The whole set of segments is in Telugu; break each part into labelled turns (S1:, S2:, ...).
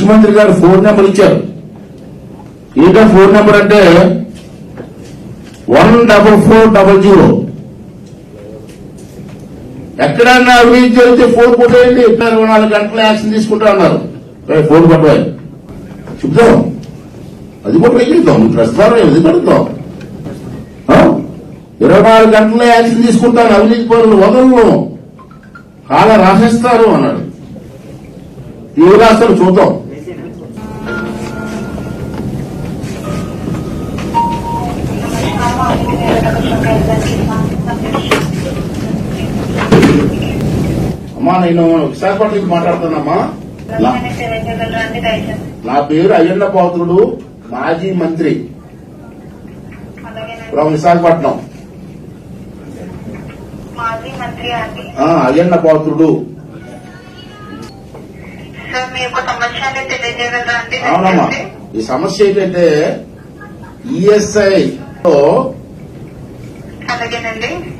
S1: ముఖ్యమంత్రి గారు ఫోన్ నెంబర్ ఇచ్చారు. ఏంటో ఫోన్ నెంబర్ అంటే 14400. ఎక్కడన్నా అవినీతి జరిగితే ఫోన్ కొట్టేయండి, 24 గంటల యాక్షన్ తీసుకుంటా అన్నారు. ఫోన్ కొట్టవాలి చెప్తాం, అది కూడా వెళ్తాం ప్రస్తుతం ఎందుకు అడుగుతాం. 24 గంటల యాక్షన్ తీసుకుంటాను, అవినీతి పనులు వదలను, కాల రాసేస్తారు అన్నాడు. తీవ్ర అసలు చూద్దాం. అమ్మా నేను విశాఖపట్నం నుంచి మాట్లాడుతున్నామ్మా. నా పేరు అయ్యన్న పాత్రుడు, మాజీ మంత్రి విశాఖపట్నం. అయ్యన్న పాత్రుడు. అవునమ్మా, ఈ సమస్య ఏంటంటే ఈఎస్ఐ లో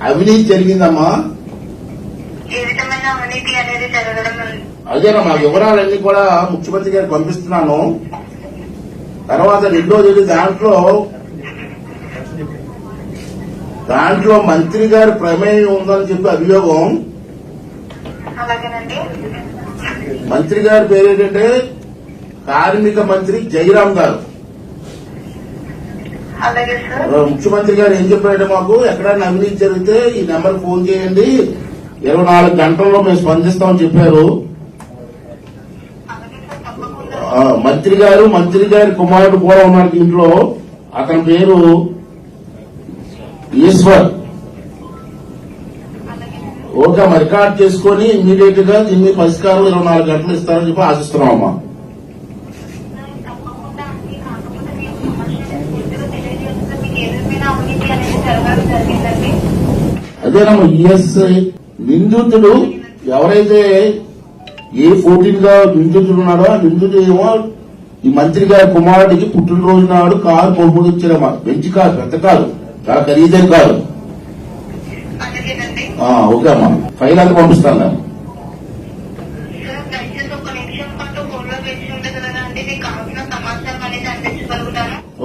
S1: అవినీతి జరిగిందమ్మా. అదేనమ్మా, వివరాలన్నీ కూడా ముఖ్యమంత్రి గారికి పంపిస్తున్నాను. తర్వాత రెండోది దాంట్లో మంత్రి గారి ప్రమేయం ఉందని చెప్పి అభియోగం. మంత్రి గారి పేరు ఏంటంటే కార్మిక మంత్రి జయరాం గారు. ముఖ్యమంత్రి గారు ఏం చెప్పారంటే మాకు ఎక్కడైనా అవినీతి జరిగితే ఈ నెంబర్ ఫోన్ చేయండి, 24 గంటల్లో మేము స్పందిస్తామని చెప్పారు. మంత్రి గారి కుమారుడు కూడా ఉన్నాడు దీంట్లో. అతని పేరు ఈశ్వర్. ఓకే, రికార్డ్ చేసుకుని ఇమ్మీడియట్ గా దీన్ని పరిష్కారం 24 గంటలు ఇస్తారని చెప్పి ఆశిస్తున్నామమ్మా. అదేనమ్మా, ఈఎస్ఐ నిందితుడు ఎవరైతే A14 గా నిందితుడు ఉన్నాడో ఆ నిందితుడు ఏమో ఈ మంత్రి గారి కుమారుడికి పుట్టినరోజు నాడు కారు కొనుగోలు ఇచ్చారమ్మా. బెంచ్ కారు, పెద్ద కారు, చాలా ఖరీదైన కారు. ఓకే అమ్మా, ఫైల్ అంతా పంపిస్తాను నేను.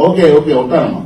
S1: ఓకే ఉంటానమ్మా.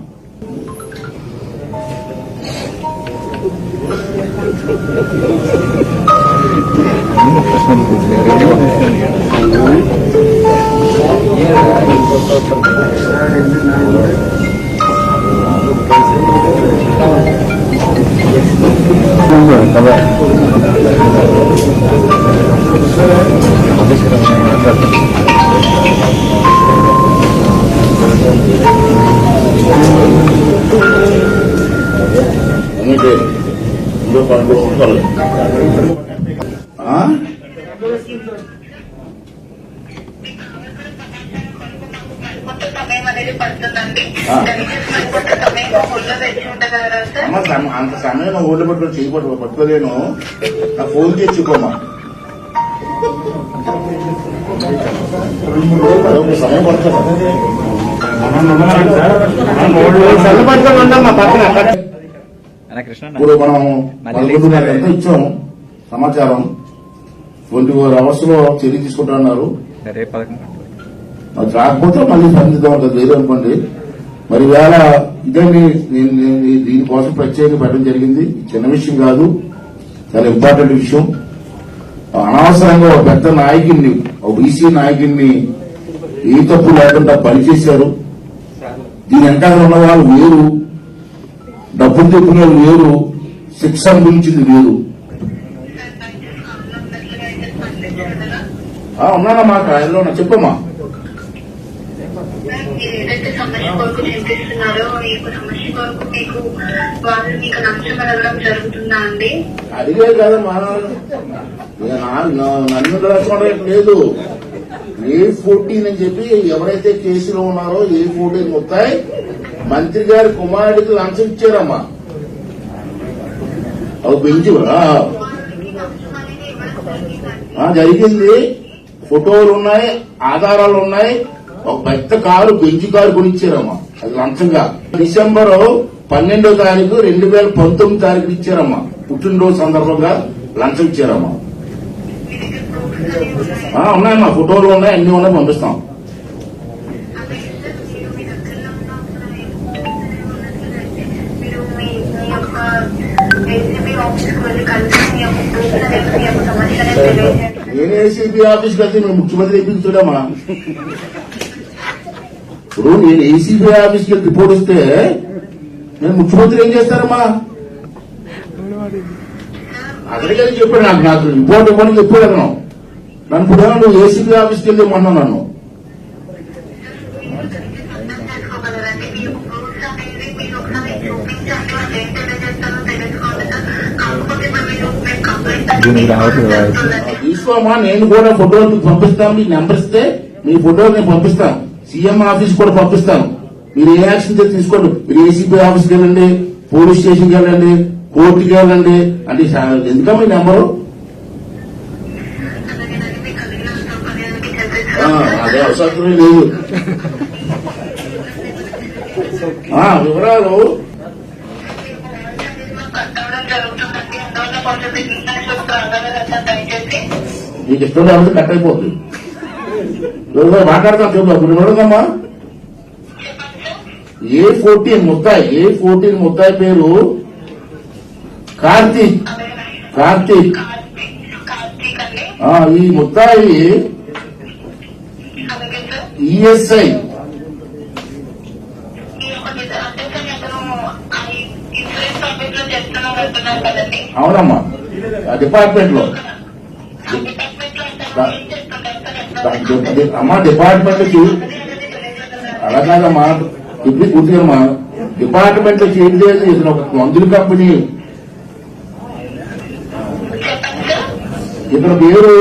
S1: అంత సమయం ఊళ్ళో పట్టుకొని పట్టుకోలేను. నాకు ఫోన్ తెచ్చుకోమా, సమయం పడుతుంది. ఇప్పుడు మనం 11 గంటలకు ఇచ్చాం సమాచారం. 24 hours లో చర్య తీసుకుంటున్నారు. రాకపోతే మళ్ళీ స్పందిద్దాం కదా, లేదు అనుకోండి. మరి వేళ ఇదండి, నేను దీనికోసం ప్రత్యేకంగా పెట్టడం జరిగింది. చిన్న విషయం కాదు, చాలా ఇంపార్టెంట్ విషయం. అనవసరంగా ఒక పెద్ద నాయకుడిని, ఒక బీసీ నాయకుడిని ఏ తప్పు లేకుండా పనిచేశారు. దీని వెనకాల ఉన్న వాళ్ళు వేరు, డబ్బులు తెప్పిన వాళ్ళు వేరు, శిక్ష అనుభవించింది వేరు. ఉన్నానమ్మా, కాయల్లో చెప్పమ్మా.
S2: ఏదైతే సమస్య కొరకు చింతిస్తున్నారో ఈ సమస్య కొరకు మీకు నష్టం అడగడం జరుగుతుందా అండి?
S1: అడిగే కదమ్మా, నన్ను రాసుకోవడం లేదు. A14 అని చెప్పి ఎవరైతే కేసులో ఉన్నారో A14 మొత్తాయి మంత్రి గారి కుమారుడికి లంచం ఇచ్చారమ్మా. అవి పెంచి జరిగింది. ఫోటోలు ఉన్నాయి, ఆధారాలు ఉన్నాయి. ఒక పెద్ద కారు, బెంచ్ కారు కొనిచ్చారమ్మా, అది లంచంగా. December 12వ తారీఖు 2019 తారీఖు ఇచ్చారమ్మా. పుట్టినరోజు సందర్భంగా లంచం ఇచ్చారమ్మా. ఉన్నాయమ్మా, ఫోటోలు ఉన్నాయి, అన్ని ఉన్నాయి, పంపిస్తాం.
S2: అలాగే సార్, మీరు మీ దగ్గరలో ఉన్నప్పుడు మీరు మీ యొక్క ఏసీబీ ఆఫీస్కి వెళ్ళి కలిసి మీ యొక్క ప్రూఫ్స్ అనేది మీ యొక్క సమస్యనే తెలియజేయండి.
S1: నేను ఏసీబీ ఆఫీస్కి వెళ్తే మేము ముఖ్యమంత్రి ఎప్పించుడమ్మా. ఇప్పుడు నేను ఏసీబీ ఆఫీస్కి వెళ్ళి రిపోర్ట్ వస్తే నేను ముఖ్యమంత్రి ఏం చేస్తారమ్మా? అక్కడికి చెప్పాడు నాకు రిపోర్ట్ ఇవ్వని చెప్పాడు అతను. నన్ను ఇప్పుడు నువ్వు ఏసీబీ ఆఫీస్కి వెళ్ళి ఇమ్మన్నా నన్ను.
S2: తెలుసుకోగలరండి మీ యొక్క ప్రూఫ్స్ అనేది మీరు ఒకసారి చూపించండి, వాళ్ళు ఏం తెలియజేస్తారో తెలుసుకోవాలి సార్. కాకపోతే ఇప్పుడు మీరు కంప్లైంట్
S1: తీసుకోమా, నేను కూడా ఫోటోలు మీకు పంపిస్తాను. మీకు నెంబర్ ఇస్తే మీ ఫోటోలు నేను పంపిస్తాను. సీఎం ఆఫీస్ కూడా పంపిస్తాను. మీరు ఏ యాక్షన్ చేసి తీసుకోండి. మీరు ఏసీబీ ఆఫీస్కి వెళ్ళండి, పోలీస్ స్టేషన్కి వెళ్ళండి, కోర్టుకి వెళ్ళండి. అంటే ఎందుకమ్మా మీ నెంబరు? అదే అవసరం లేదు. వివరాలు నీకు ఇష్టం లేకపోతే కట్ అయిపోతుంది. మాట్లాడతాను చెప్పు. ఇప్పుడు చూడదమ్మా, A14 ముద్దాయి పేరు కార్తీక్. ఈ ముద్దాయి ఈఎస్ఐ అవునమ్మా, డిపార్ట్మెంట్ లో అమ్మా, డిపార్ట్మెంట్ అలా కాదమ్మా, ఇప్పుడు పూర్తిగా డిపార్ట్మెంట్ లో చేంజ్ చేయాలి. ఇతను ఒక మందుల కంపెనీ. ఇతని పేరు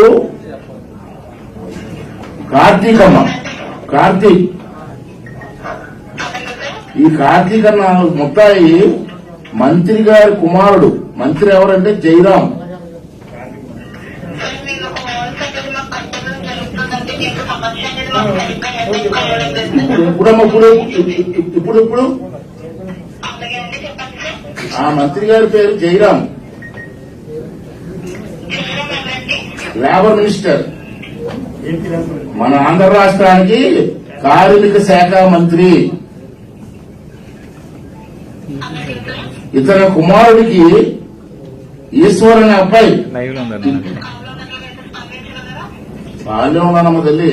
S1: కార్తీక్ అమ్మ. కార్తీక్. ఈ కార్తీక్ అన్న ముత్తాయి మంత్రి గారి కుమారుడు. మంత్రి ఎవరంటే జయరాం. ఇప్పుడు ఆ మంత్రి గారి పేరు జయరాం, లేబర్ మినిస్టర్, మన ఆంధ్ర రాష్ట్రానికి కార్మిక శాఖ మంత్రి. ఇతర కుమారుడికి ఈశ్వర్ అనే అబ్బాయి. బాగానే ఉన్నానమ్మ తల్లి.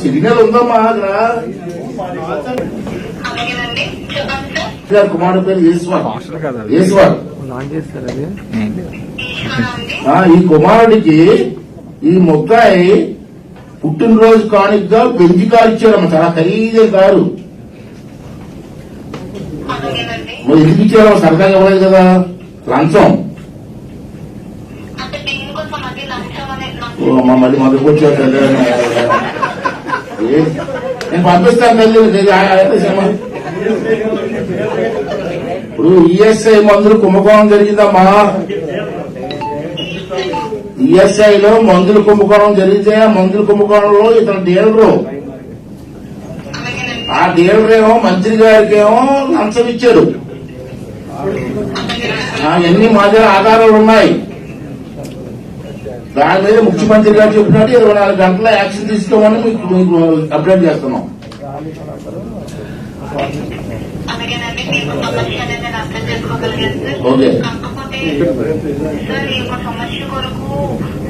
S1: సిగ్నల్ ఉందమ్మా అక్కడ. కుమారుడు పేరు ఈశ్వర్. ఈ కుమారుడికి ఈ ముద్దాయి పుట్టినరోజు కానుకగా బెంజి కారు ఇచ్చారమ్మ. చాలా ఖరీదైన కారు. మరి ఎందుకు ఇచ్చారో సరదాగా ఇవ్వలేదు కదా, లంచం. మళ్ళీ మొదటి వచ్చాడు. నేను పంపిస్తాను తల్లి. ఇప్పుడు ఈఎస్ఐ మందులు కుంభకోణం జరిగిందమ్మా. ఈఎస్ఐలో మందులు కుంభకోణం జరిగితే ఆ మందుల కుంభకోణంలో ఇతను డీలరు. ఆ డీలర్ ఏమో మంత్రి గారికి ఏమో లంచం ఇచ్చాడు. ఎన్ని మా దగ్గర ఆధారాలు ఉన్నాయి. దాని మీద ముఖ్యమంత్రి గారు చెప్పినట్టు 24 గంటల యాక్షన్ తీసుకోమని మీకు అప్డేట్ చేస్తున్నాం. ఓకే.
S2: సమస్య కొరకు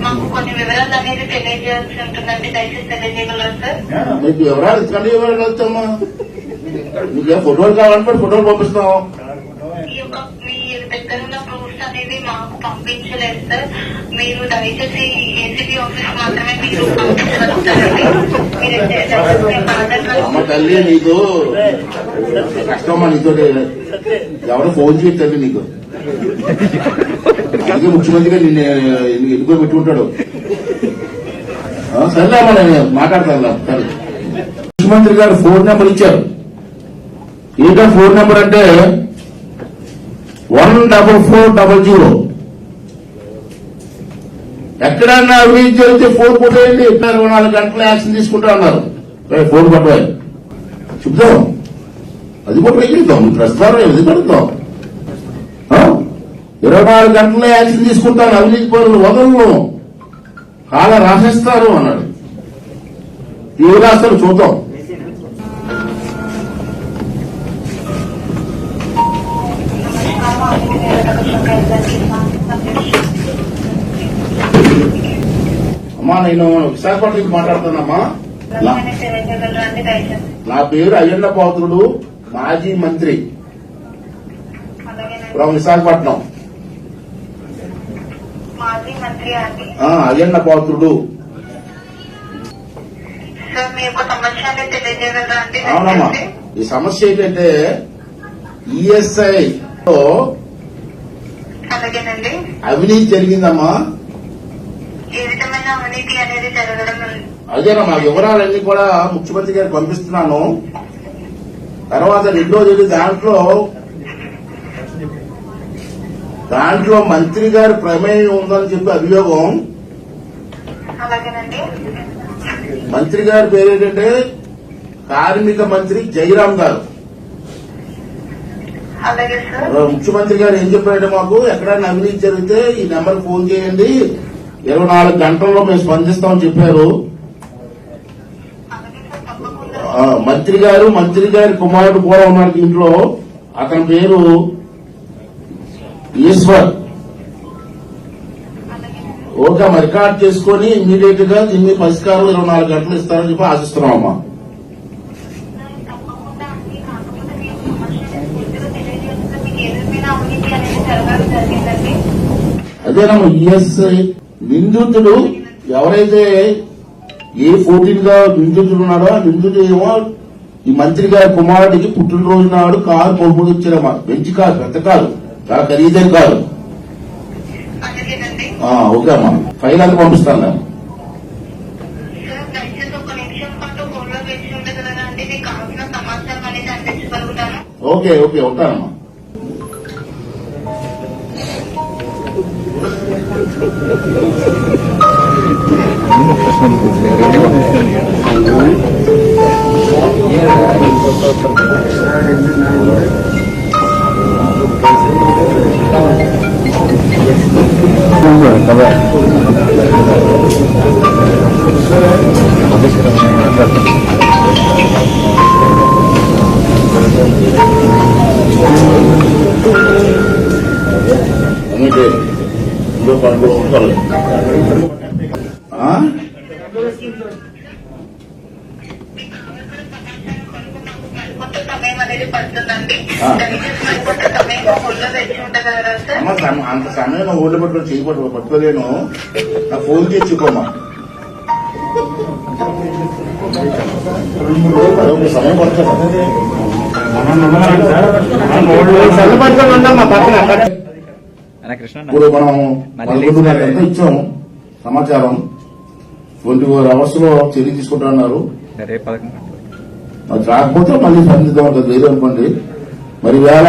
S2: మాకు కొన్ని వివరాలు అనేది తెలియజేయాల్సి ఉంటుందండి. దయచేసి తెలియజేయగలరు సార్?
S1: మీకు వివరాలు ఇక్కడే వివరాలు వస్తామా? మీకు ఫోటోలు కావాలంటే ఫోటోలు పంపిస్తాం.
S2: ఈ యొక్క మీ దగ్గర ఉన్న ప్రూఫ్స్ అనేది మాకు పంపించలేదు సార్. మీరు దయచేసి ఏసీబీ ఆఫీస్ మాత్రమే మీరు పంపించగలుగుతారండి.
S1: అమ్మ తల్లి, నీకు కష్టమ్మా. నీతో ఎవరో ఫోన్ చేయొద్దండి నీకు. అందుకే ముఖ్యమంత్రిగా నిన్ను ఎందుకో పెట్టుకుంటాడు. సరే అమ్మా, నేను మాట్లాడతాను. సరే, ముఖ్యమంత్రి గారు ఫోన్ నెంబర్ ఇచ్చారు. ఏంటో ఫోన్ నెంబర్ అంటే 14400. ఎక్కడన్నా అవినీతి జరిగితే ఫోన్ కొట్టేయండి. 24 గంటల యాక్షన్ తీసుకుంటా అన్నారు. ఫోన్ కొట్టవాలి చెప్తాం. అది కూడా ఎగిరిద్దాం, ప్రస్తుతం ఎదుగుతాం. 24 గంటల్లో యాక్షన్ తీసుకుంటాను, అవినీతి పనులు వదలను, కాల రాసేస్తారు అన్నాడు. ఏవి రాస్తారు చూద్దాం. అమ్మా నేను విశాఖపట్నం నుంచి మాట్లాడుతున్నామ్మా. నా పేరు అయ్యన్న పాత్రుడు, మాజీ మంత్రి ఫ్రమ్ విశాఖపట్నం. అయ్యన్న పాత్రుడు. అవునమ్మా, ఈ సమస్య ఏంటంటే ఈఎస్ఐ లో అవినీతి జరిగిందమ్మా. అదేనా, మా వివరాలన్నీ కూడా ముఖ్యమంత్రి గారికి పంపిస్తున్నాను. తర్వాత రెండోది దాంట్లో మంత్రి గారి ప్రమేయం ఉందని చెప్పి అభియోగం. మంత్రి గారి పేరు ఏంటంటే కార్మిక మంత్రి జయరాం గారు. ముఖ్యమంత్రి గారు ఏం చెప్పారంటే, మాకు ఎక్కడైనా అవినీతి జరిగితే ఈ నెంబర్ ఫోన్ చేయండి, 24 గంటల్లో మేము స్పందిస్తామని చెప్పారు. మంత్రి గారి కుమారుడు కూడా ఉన్నాడు దీంట్లో. అతని పేరు ఈశ్వర్. ఓకే, రికార్డ్ చేసుకుని ఇమ్మీడియట్ గా దీన్ని పరిష్కారం 24 గంటలు ఇస్తారని చెప్పి ఆశిస్తున్నామమ్మా. అదేనమ్మా, ఈఎస్ఐ నిందితుడు ఎవరైతే A14 గా నిందితుడు ఉన్నాడో ఆ నిందితుడు ఏమో ఈ మంత్రి గారి కుమారుడికి పుట్టినరోజు నాడు కారు బహుమతి ఇచ్చారమ్మా. బెంచ్ కారు, పెద్ద కారు, చాలా ఖరీదైన కారు. ఓకే అమ్మా, ఫైల్ అంతా పంపిస్తాను నేను. ఓకే ఓకే, ఉంటానమ్మా. అంత సమయం ఓట్లు పట్టుకుని చేయబడి పట్టుకోలేను, నాకు ఫోన్ చేసి చెప్పమ్మా. సమయం పడుతుంది. ఇప్పుడు మనం 11 గంటలకు ఇచ్చాం సమాచారం. 24 hours లో చర్య తీసుకుంటున్నారు. రాకపోతే మళ్ళీ స్పందిద్దాం, లేదు అనుకోండి. మరి వేళ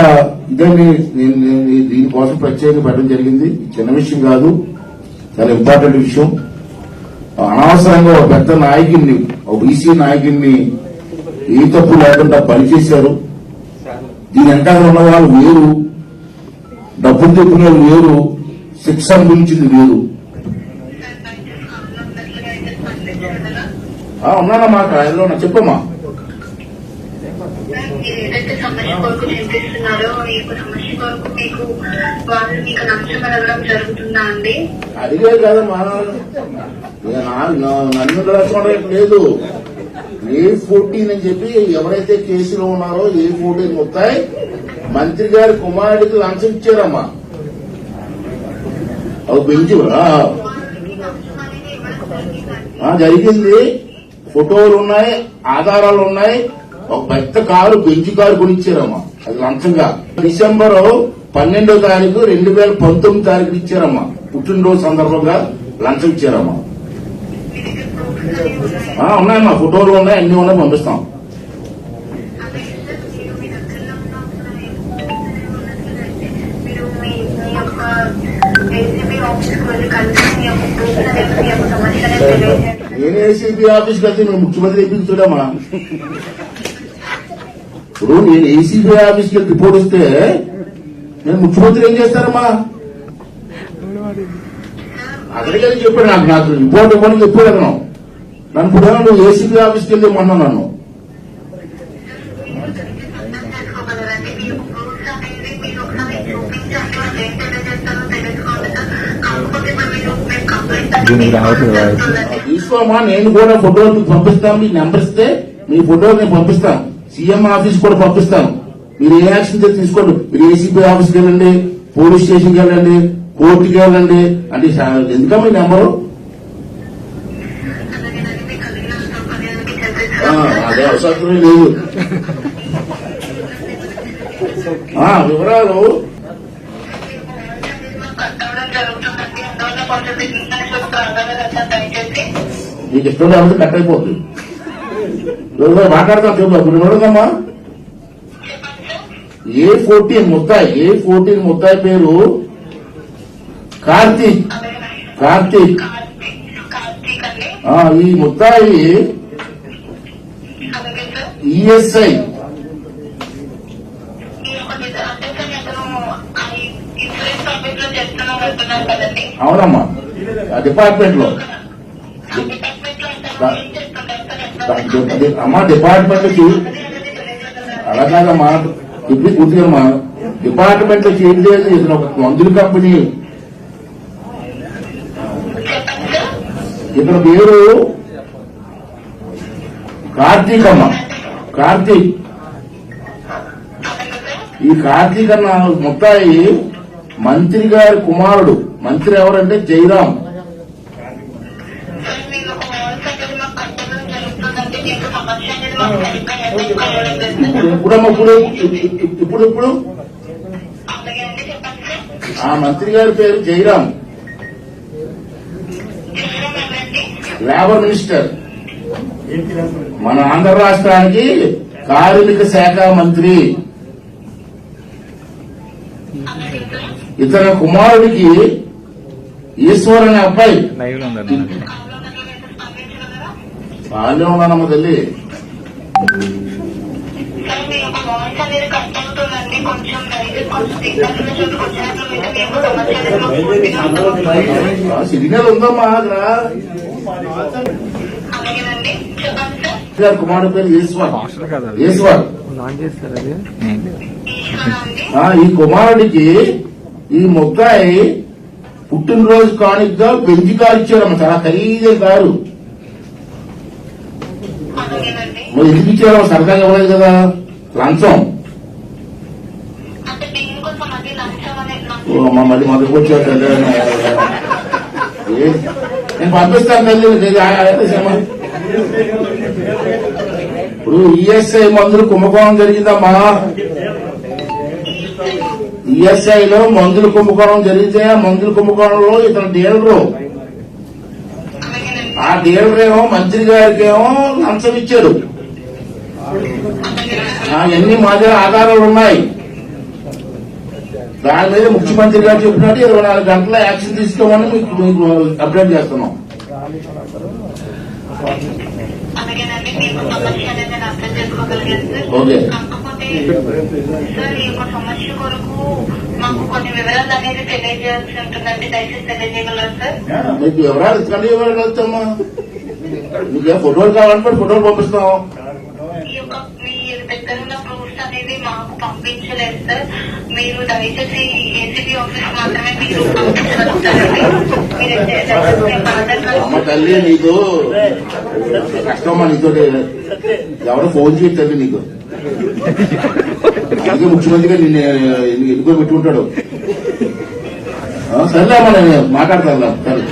S1: ఇదండి, నేను దీనికోసం ప్రత్యేకంగా పెట్టడం జరిగింది. చిన్న విషయం కాదు, చాలా ఇంపార్టెంట్ విషయం. అనవసరంగా ఒక పెద్ద నాయకుడిని, ఒక బీసీ నాయకుడిని ఏ తప్పు లేకుండా పనిచేశారు. దీని వెనకాల ఉన్న వాళ్ళు వేరు, డబ్బులు తెప్పిన వాళ్ళు వేరు, శిక్ష అనుభవించింది వేరు. ఉన్నానమ్మా, కాయలో చెప్పమ్మా.
S2: ఏదైతే సమస్య కొరకు చింతిస్తున్నారో ఈ సమస్య కొరకు మీకు వాళ్ళు మీకు లంచం అడగడం జరుగుతుందా అండి?
S1: అడిగే కదమ్మా, నన్ను రాసుకోవడం లేదు. A14 అని చెప్పి ఎవరైతే కేసులో ఉన్నారో A14 ముత్తాయి మంత్రి గారి కుమారుడికి లంచం ఇచ్చారమ్మా. అవి పెంచి జరిగింది. ఫోటోలు ఉన్నాయి, ఆధారాలు ఉన్నాయి. ఒక పెద్ద కారు, బెంచ్ కారు కొనిచ్చారమ్మా, అది లంచంగా. డిసెంబర్ 12వ తారీఖు 2019 ఇచ్చారమ్మా. పుట్టినరోజు సందర్భంగా లంచం ఇచ్చారమ్మా. ఉన్నాయమ్మా, ఫోటోలు ఉన్నాయి, అన్ని ఉన్నాయి, పంపిస్తాం. నేను ఏసీబీ ఆఫీస్కి వెళ్తే మేము ముఖ్యమంత్రి ఎప్పించుడమ్మా. ఇప్పుడు నేను ఏసీబీ ఆఫీస్కి వెళ్ళి రిపోర్ట్ ఇస్తే నేను ముఖ్యమంత్రి ఏం చేస్తారమ్మా? అక్కడికి వెళ్ళి చెప్పాడు నాకు రిపోర్ట్ ఇవ్వని చెప్పాడు అతను. నన్ను ఇప్పుడు నువ్వు ఏసీబీ ఆఫీస్కి వెళ్ళి ఇమ్మన్నా నన్ను.
S2: చేసుకోగలరండి. మీ ప్రూఫ్స్ అనేది మీరు ఒకసారి చూపించండి, వాళ్ళు ఏం తెలియజేస్తారో తెలుసుకోండి సార్. కాకపోతే మీరు కంప్లైంట్
S1: తీసుకోమా, నేను కూడా ఫోటోలు మీకు పంపిస్తాను. మీకు నెంబర్ ఇస్తే మీ ఫోటోలు నేను పంపిస్తాను. సీఎం ఆఫీస్ కూడా పంపిస్తాను. మీరు ఏ యాక్షన్ తీసుకోండి. మీరు ఏసీబీ ఆఫీస్కి వెళ్ళండి, పోలీస్ స్టేషన్కి వెళ్ళండి, కోర్టుకి వెళ్ళండి. అంటే ఎందుకమ్మా ఈ నెంబరు? అదే అవసరం లేదు. వివరాలు
S2: జరుగుతుందండి. అందువల్ల కొంచెం బిజినెస్ దయచేసి
S1: నీకు ఇష్టం లేకపోతే కట్ అయిపోతుంది. మాట్లాడతాం చెప్పు. ఇప్పుడు చూడదమ్మా, A14 ముద్దాయి పేరు కార్తీక్.
S2: కార్తీక్ అండి.
S1: ఈ ముద్దాయి
S2: అలాగే సార్.
S1: ఈఎస్ఐ
S2: ఇన్సూరెన్స్ ఆఫీస్ లో చేస్తున్నాం అంటున్నారు కదండి.
S1: అవునమ్మా, ఆ డిపార్ట్మెంట్ లో
S2: డిపార్ట్మెంట్ లో ఏం చేస్తుంటారు సార్?
S1: అమ్మా డిపార్ట్మెంట్ లో అలా కాదమ్మా, ఇప్పుడు పూర్తిగా డిపార్ట్మెంట్ లో చేంజ్ చేసి ఇతను ఒక మందుల కంపెనీ. ఇతని పేరు కార్తీక్ అమ్మ. కార్తీక్. ఈ కార్తీక్ అన్న ముత్తాయి మంత్రి గారి కుమారుడు. మంత్రి ఎవరంటే జయరాం. ఇప్పుడు ఆ మంత్రి గారి పేరు జయరాం, లేబర్ మినిస్టర్. మన ఆంధ్ర రాష్ట్రానికి కార్మిక శాఖ మంత్రి. ఇతర కుమారుడికి ఈశ్వర్ అనే అబ్బాయి. బాగానే ఉన్నానమ్మ తల్లి. సిగ్నల్ ఉందమ్మా అక్కడ. కుమారుడు పేరు ఈశ్వర్. ఈ కుమారుడికి ఈ ముద్దాయి పుట్టినరోజు కానుకగా బెంజి కారు ఇచ్చారమ్మ. చాలా ఖరీదైన కారు. మరి ఎందుకు ఇచ్చారో సరదాగా ఇవ్వలేదు కదా, లంచం. అమ్మ మళ్ళీ మొదలుకు వచ్చాడు. నేను పంపిస్తాను తల్లి. ఇప్పుడు ఈఎస్ఐ మందులు కుంభకోణం జరిగిందమ్మా. ఈఎస్ఐలో మందుల కుంభకోణం జరిగితే ఆ మందుల కుంభకోణంలో ఇతను డీలరు. ఆ డీలర్ ఏమో మంత్రి గారికేమో లంచం ఇచ్చాడు. ఎన్ని మా దగ్గర ఆధారాలు ఉన్నాయి. దాని మీద ముఖ్యమంత్రి గారు చెప్పినట్టు 24 గంటల యాక్షన్ తీసుకోమని మీకు అప్డేట్ చేస్తున్నాం.
S2: అలాగేనండి, మీకు సమస్య అనేది నేను అర్థం చేసుకోగలిగాను
S1: ఓకే.
S2: కాకపోతే సార్ ఈ యొక్క సమస్య కొరకు మాకు కొన్ని వివరాలు అనేది తెలియజేయాల్సి ఉంటుందండి. దయచేసి తెలియజేయగలరు సార్?
S1: మీకు వివరాలు ఇవ్వగలుగుతామా? మీకు ఫోటోలు కావాలంటే ఫోటోలు పంపిస్తాం.
S2: ఈ యొక్క మీ దగ్గర ఉన్న ప్రూఫ్స్ అనేది మాకు పంపించలేదు సార్. మీరు దయచేసి ఏసీబీ ఆఫీస్ మాత్రమే మీరు పంపించగలుగుతారండి.
S1: అమ్మ తల్లి, నీకు కష్టమా? నీతో ఎవరో ఫోన్ చేసి తల్లి నీకు. అందుకే ముఖ్యమంత్రిగా నిన్ను ఎందుకో పెట్టుకుంటాడు. సర్లే అమ్మా, నేను మాట్లాడతాను. సరే.